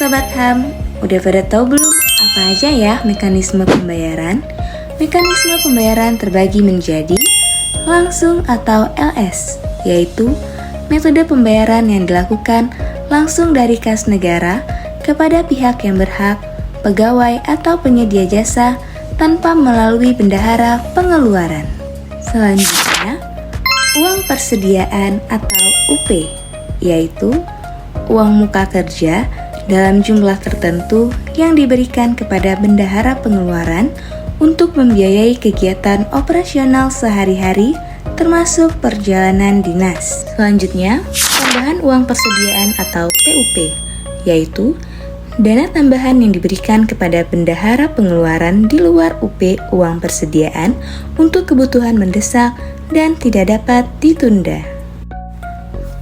Sobat HAM, udah pada tahu belum apa aja ya mekanisme pembayaran? Mekanisme pembayaran terbagi menjadi langsung atau LS, yaitu metode pembayaran yang dilakukan langsung dari kas negara kepada pihak yang berhak, pegawai atau penyedia jasa tanpa melalui bendahara pengeluaran. Selanjutnya, uang persediaan atau UP, yaitu uang muka kerja dalam jumlah tertentu yang diberikan kepada bendahara pengeluaran untuk membiayai kegiatan operasional sehari-hari termasuk perjalanan dinas. Selanjutnya, tambahan uang persediaan atau TUP, yaitu dana tambahan yang diberikan kepada bendahara pengeluaran di luar UP uang persediaan untuk kebutuhan mendesak dan tidak dapat ditunda.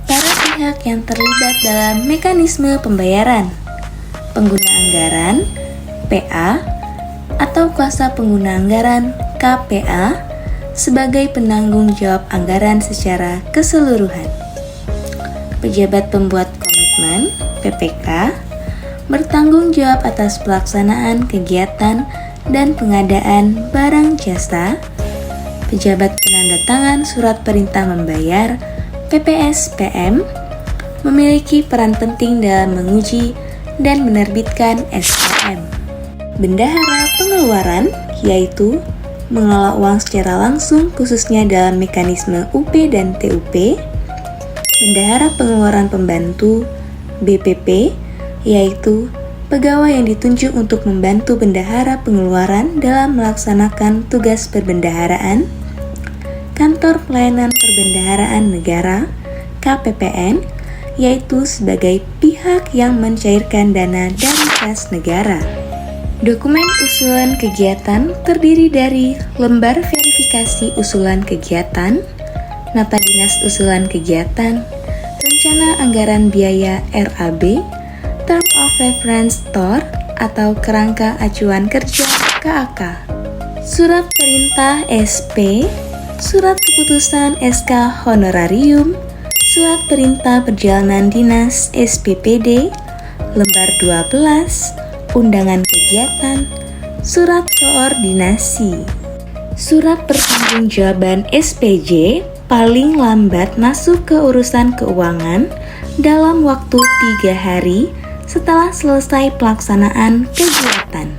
Para pihak yang terlibat dalam mekanisme pembayaran: pengguna anggaran, PA, atau kuasa pengguna anggaran, KPA, sebagai penanggung jawab anggaran secara keseluruhan. Pejabat pembuat komitmen, PPK, bertanggung jawab atas pelaksanaan kegiatan dan pengadaan barang jasa. Pejabat penanda tangan surat perintah membayar, PPS-PM, memiliki peran penting dalam menguji dan menerbitkan SPM. Bendahara pengeluaran, yaitu mengelola uang secara langsung khususnya dalam mekanisme UP dan TUP. Bendahara pengeluaran pembantu, BPP, yaitu pegawai yang ditunjuk untuk membantu bendahara pengeluaran dalam melaksanakan tugas perbendaharaan. Kantor Pelayanan Perbendaharaan Negara, KPPN, yaitu sebagai pihak yang mencairkan dana dari kas negara. Dokumen usulan kegiatan terdiri dari lembar verifikasi usulan kegiatan, nota dinas usulan kegiatan, rencana anggaran biaya RAB, Term of Reference TOR atau kerangka acuan kerja KAK, surat perintah SP, surat keputusan SK honorarium, surat perintah perjalanan dinas SPPD, lembar 12, undangan kegiatan, surat koordinasi. Surat pertanggungjawaban SPJ paling lambat masuk ke urusan keuangan dalam waktu 3 hari setelah selesai pelaksanaan kegiatan.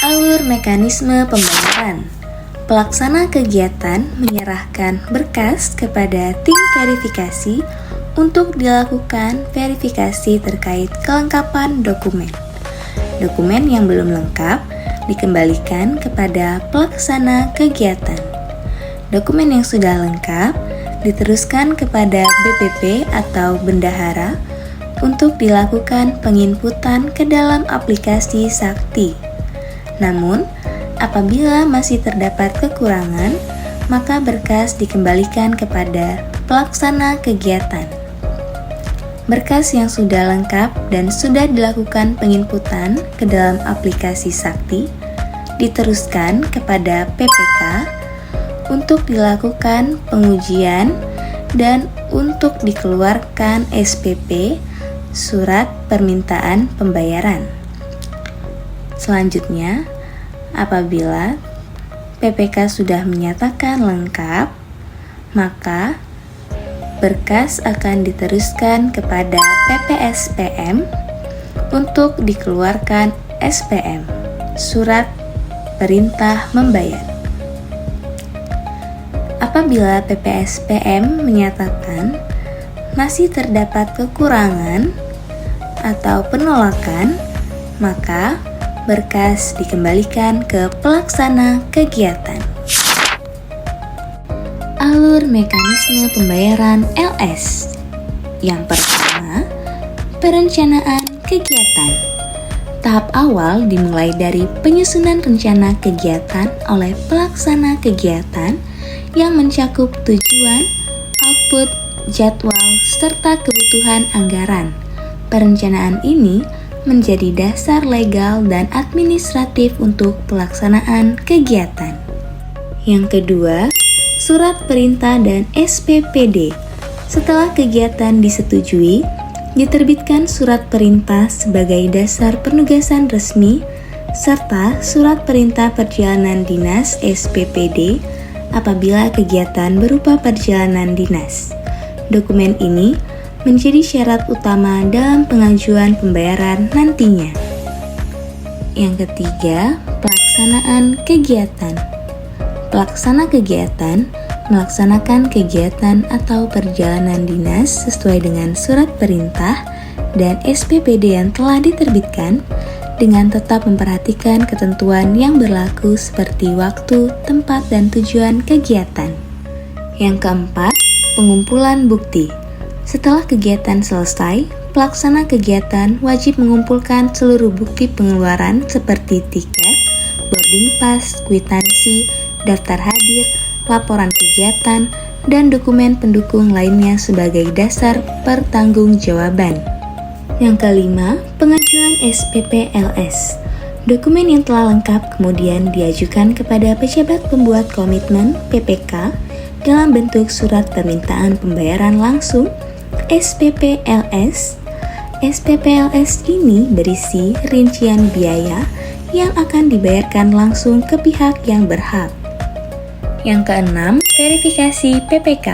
Alur mekanisme pembayaran. Pelaksana kegiatan menyerahkan berkas kepada tim verifikasi untuk dilakukan verifikasi terkait kelengkapan dokumen. Dokumen yang belum lengkap dikembalikan kepada pelaksana kegiatan. Dokumen yang sudah lengkap diteruskan kepada BPP atau bendahara untuk dilakukan penginputan ke dalam aplikasi Sakti. Namun, apabila masih terdapat kekurangan, maka berkas dikembalikan kepada pelaksana kegiatan. Berkas yang sudah lengkap dan sudah dilakukan penginputan ke dalam aplikasi Sakti diteruskan kepada PPK untuk dilakukan pengujian dan untuk dikeluarkan SPP, surat permintaan pembayaran. Selanjutnya, apabila PPK sudah menyatakan lengkap, maka berkas akan diteruskan kepada PPS-PM untuk dikeluarkan SPM, surat perintah membayar. Apabila PPS-PM menyatakan masih terdapat kekurangan atau penolakan, maka berkas dikembalikan ke pelaksana kegiatan. Alur mekanisme pembayaran LS. Yang pertama, perencanaan kegiatan. Tahap awal dimulai dari penyusunan rencana kegiatan oleh pelaksana kegiatan yang mencakup tujuan, output, jadwal, serta kebutuhan anggaran. Perencanaan ini menjadi dasar legal dan administratif untuk pelaksanaan kegiatan. Yang kedua, surat perintah dan SPPD. Setelah kegiatan disetujui, diterbitkan surat perintah sebagai dasar penugasan resmi, serta surat perintah perjalanan dinas (SPPD) apabila kegiatan berupa perjalanan dinas. Dokumen ini menjadi syarat utama dalam pengajuan pembayaran nantinya. Yang ketiga, pelaksanaan kegiatan. Pelaksana kegiatan melaksanakan kegiatan atau perjalanan dinas sesuai dengan surat perintah dan SPPD yang telah diterbitkan dengan tetap memperhatikan ketentuan yang berlaku seperti waktu, tempat, dan tujuan kegiatan. Yang keempat, pengumpulan bukti. Setelah kegiatan selesai, pelaksana kegiatan wajib mengumpulkan seluruh bukti pengeluaran seperti tiket, boarding pass, kwitansi, daftar hadir, laporan kegiatan, dan dokumen pendukung lainnya sebagai dasar pertanggungjawaban. Yang kelima, pengajuan SPP LS. Dokumen yang telah lengkap kemudian diajukan kepada pejabat pembuat komitmen (PPK) dalam bentuk surat permintaan pembayaran langsung SPP LS. SPP LS ini berisi rincian biaya yang akan dibayarkan langsung ke pihak yang berhak. Yang keenam, verifikasi PPK.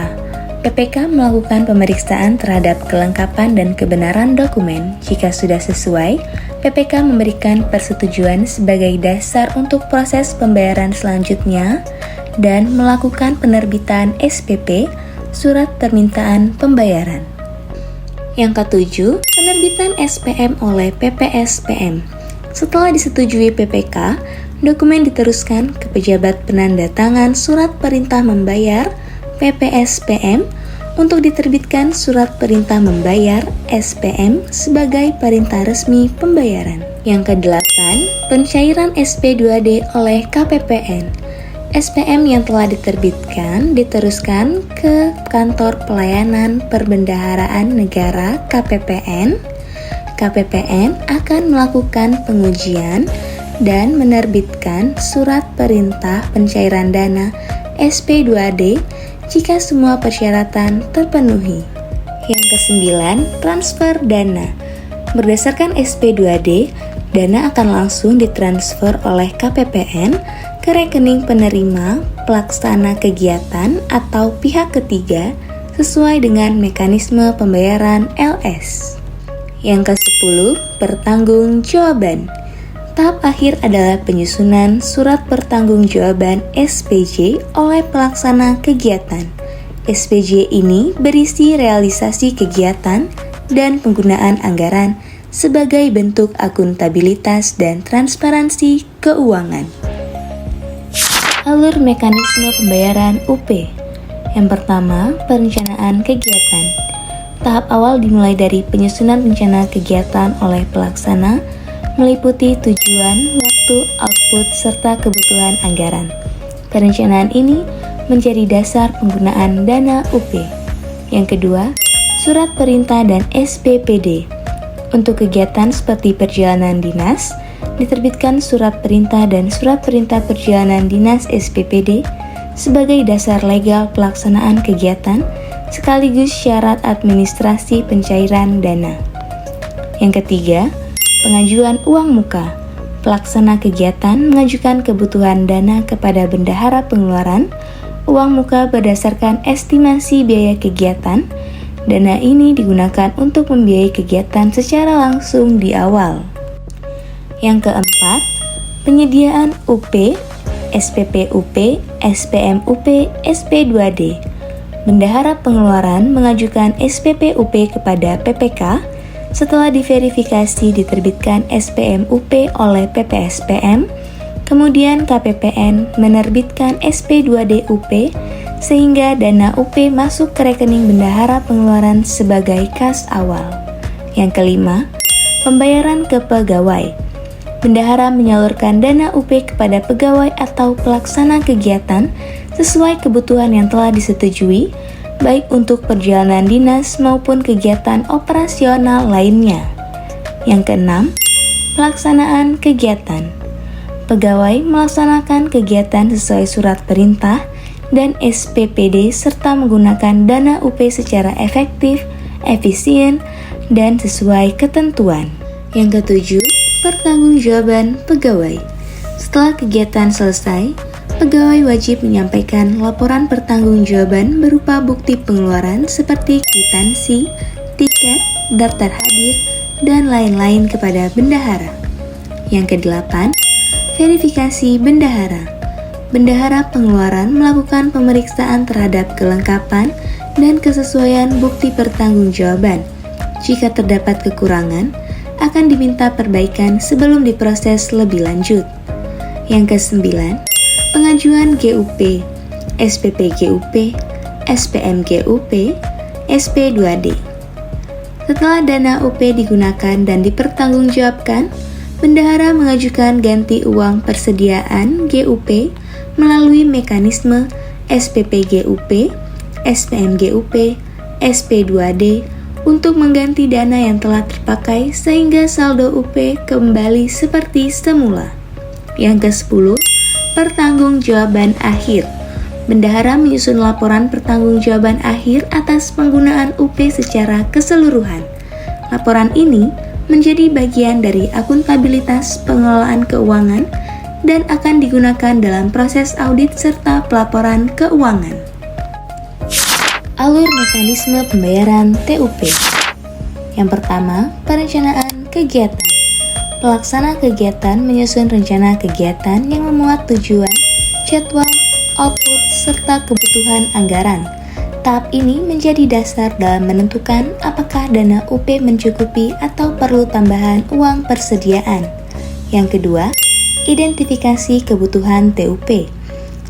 PPK melakukan pemeriksaan terhadap kelengkapan dan kebenaran dokumen. Jika sudah sesuai, PPK memberikan persetujuan sebagai dasar untuk proses pembayaran selanjutnya dan melakukan penerbitan SPP, Surat Permintaan Pembayaran. Yang ketujuh, penerbitan SPM oleh PPSPM. Setelah disetujui PPK, dokumen diteruskan ke pejabat penanda tangan surat perintah membayar PPSPM untuk diterbitkan surat perintah membayar SPM sebagai perintah resmi pembayaran. Yang kedelapan, pencairan SP2D oleh KPPN. SPM yang telah diterbitkan diteruskan ke Kantor Pelayanan Perbendaharaan Negara KPPN. KPPN akan melakukan pengujian dan menerbitkan surat perintah pencairan dana SP2D jika semua persyaratan terpenuhi. Yang kesembilan, transfer dana. Berdasarkan SP2D, dana akan langsung ditransfer oleh KPPN ke rekening penerima pelaksana kegiatan atau pihak ketiga sesuai dengan mekanisme pembayaran LS. Yang ke-10, pertanggungjawaban. Tahap akhir adalah penyusunan surat pertanggungjawaban SPJ oleh pelaksana kegiatan. SPJ ini berisi realisasi kegiatan dan penggunaan anggaran sebagai bentuk akuntabilitas dan transparansi keuangan. Alur mekanisme pembayaran UP. Yang pertama, perencanaan kegiatan. Tahap awal dimulai dari penyusunan rencana kegiatan oleh pelaksana, meliputi tujuan, waktu, output, serta kebutuhan anggaran. Perencanaan ini menjadi dasar penggunaan dana UP. Yang kedua, surat perintah dan SPPD. Untuk kegiatan seperti perjalanan dinas, diterbitkan surat perintah dan surat perintah perjalanan dinas SPPD sebagai dasar legal pelaksanaan kegiatan sekaligus syarat administrasi pencairan dana. Yang ketiga, pengajuan uang muka. Pelaksana kegiatan mengajukan kebutuhan dana kepada bendahara pengeluaran uang muka berdasarkan estimasi biaya kegiatan. Dana ini digunakan untuk membiayai kegiatan secara langsung di awal. Yang keempat, penyediaan UP, SPP UP, SPM UP, SP2D. Bendahara pengeluaran mengajukan SPP UP kepada PPK. Setelah diverifikasi diterbitkan SPM UP oleh PPSPM, kemudian KPPN menerbitkan SP2D UP sehingga dana UP masuk ke rekening bendahara pengeluaran sebagai kas awal. Yang kelima, pembayaran ke pegawai. Bendahara menyalurkan dana UP kepada pegawai atau pelaksana kegiatan sesuai kebutuhan yang telah disetujui, baik untuk perjalanan dinas maupun kegiatan operasional lainnya. Yang keenam, pelaksanaan kegiatan. Pegawai melaksanakan kegiatan sesuai surat perintah dan SPPD serta menggunakan dana UP secara efektif, efisien, dan sesuai ketentuan. Yang ketujuh, pertanggungjawaban pegawai. Setelah kegiatan selesai, pegawai wajib menyampaikan laporan pertanggungjawaban berupa bukti pengeluaran seperti kwitansi, tiket, daftar hadir, dan lain-lain kepada bendahara. Yang kedelapan, verifikasi bendahara. Bendahara pengeluaran melakukan pemeriksaan terhadap kelengkapan dan kesesuaian bukti pertanggungjawaban. Jika terdapat kekurangan, akan diminta perbaikan sebelum diproses lebih lanjut. Yang kesembilan, pengajuan GUP, SPP GUP, SPM GUP, SP2D. Setelah dana UP digunakan dan dipertanggungjawabkan, bendahara mengajukan ganti uang persediaan GUP melalui mekanisme SPP GUP, SPM GUP, SP2D untuk mengganti dana yang telah terpakai sehingga saldo UP kembali seperti semula. Yang ke-10, pertanggungjawaban akhir. Bendahara menyusun laporan pertanggungjawaban akhir atas penggunaan UP secara keseluruhan. Laporan ini menjadi bagian dari akuntabilitas pengelolaan keuangan dan akan digunakan dalam proses audit serta pelaporan keuangan. Alur mekanisme pembayaran TUP. Yang pertama, perencanaan kegiatan. Pelaksana kegiatan menyusun rencana kegiatan yang memuat tujuan, jadwal, output, serta kebutuhan anggaran. Tahap ini menjadi dasar dalam menentukan apakah dana UP mencukupi atau perlu tambahan uang persediaan. Yang kedua, identifikasi kebutuhan TUP.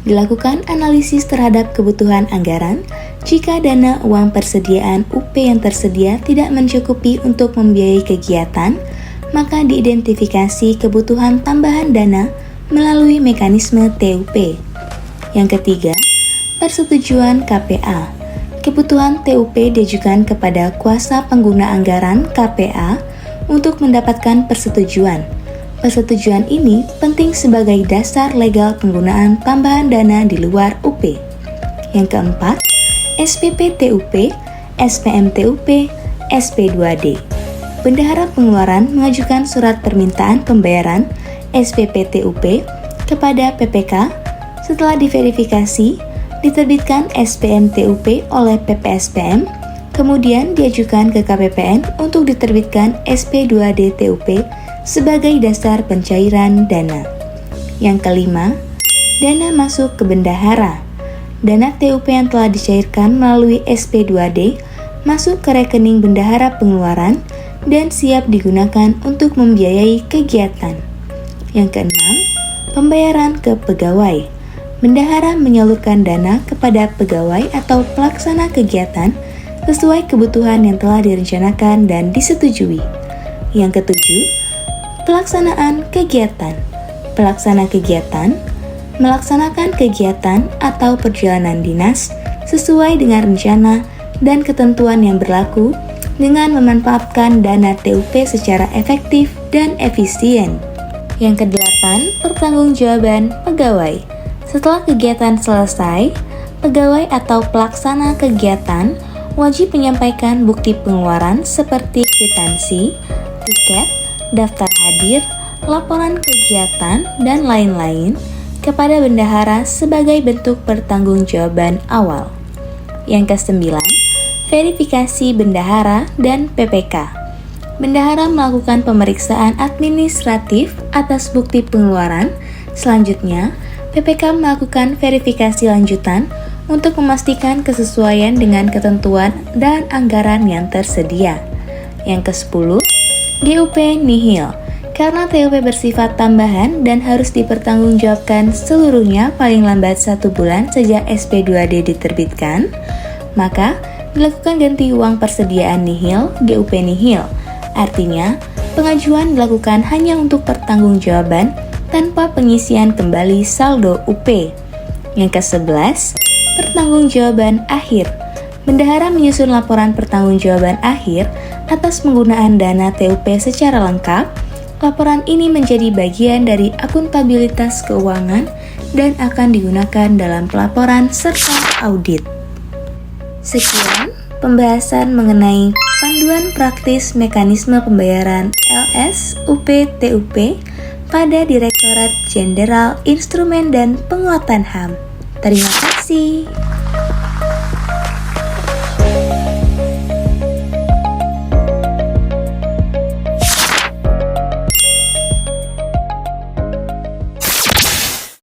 Dilakukan analisis terhadap kebutuhan anggaran. Jika dana uang persediaan UP yang tersedia tidak mencukupi untuk membiayai kegiatan, maka diidentifikasi kebutuhan tambahan dana melalui mekanisme TUP. Yang ketiga, persetujuan KPA. Kebutuhan TUP diajukan kepada kuasa pengguna anggaran KPA untuk mendapatkan persetujuan. Persetujuan ini penting sebagai dasar legal penggunaan tambahan dana di luar UP. Yang keempat, SPP TUP, SPM TUP, SP2D. Bendahara pengeluaran mengajukan surat permintaan pembayaran SPP TUP kepada PPK. Setelah diverifikasi, diterbitkan SPM TUP oleh PPSPM, kemudian diajukan ke KPPN untuk diterbitkan SP2D TUP sebagai dasar pencairan dana. Yang kelima, dana masuk ke bendahara. Dana TUP yang telah dicairkan melalui SP2D masuk ke rekening bendahara pengeluaran dan siap digunakan untuk membiayai kegiatan. Yang keenam, pembayaran ke pegawai. Bendahara menyalurkan dana kepada pegawai atau pelaksana kegiatan sesuai kebutuhan yang telah direncanakan dan disetujui. Yang ketujuh, pelaksanaan kegiatan. Pelaksana kegiatan melaksanakan kegiatan atau perjalanan dinas sesuai dengan rencana dan ketentuan yang berlaku dengan memanfaatkan dana TUP secara efektif dan efisien. Yang kedelapan, pertanggungjawaban pegawai. Setelah kegiatan selesai, pegawai atau pelaksana kegiatan wajib menyampaikan bukti pengeluaran seperti kwitansi, tiket, daftar hadir, laporan kegiatan, dan lain-lain kepada bendahara sebagai bentuk pertanggungjawaban awal. Yang kesembilan, verifikasi bendahara dan PPK. Bendahara melakukan pemeriksaan administratif atas bukti pengeluaran. Selanjutnya, PPK melakukan verifikasi lanjutan untuk memastikan kesesuaian dengan ketentuan dan anggaran yang tersedia. Yang ke-10, GUP nihil. Karena TUP bersifat tambahan dan harus dipertanggungjawabkan seluruhnya paling lambat 1 bulan sejak SP2D diterbitkan, maka dilakukan ganti uang persediaan nihil, GUP nihil. Artinya, pengajuan dilakukan hanya untuk pertanggungjawaban tanpa pengisian kembali saldo UP. Yang ke-11, pertanggungjawaban akhir. Bendahara menyusun laporan pertanggungjawaban akhir atas penggunaan dana TUP secara lengkap. Laporan ini menjadi bagian dari akuntabilitas keuangan dan akan digunakan dalam pelaporan serta audit. Sekian pembahasan mengenai Panduan Praktis Mekanisme Pembayaran LS-UP-TUP pada Direktorat Jenderal Instrumen dan Penguatan HAM. Terima kasih.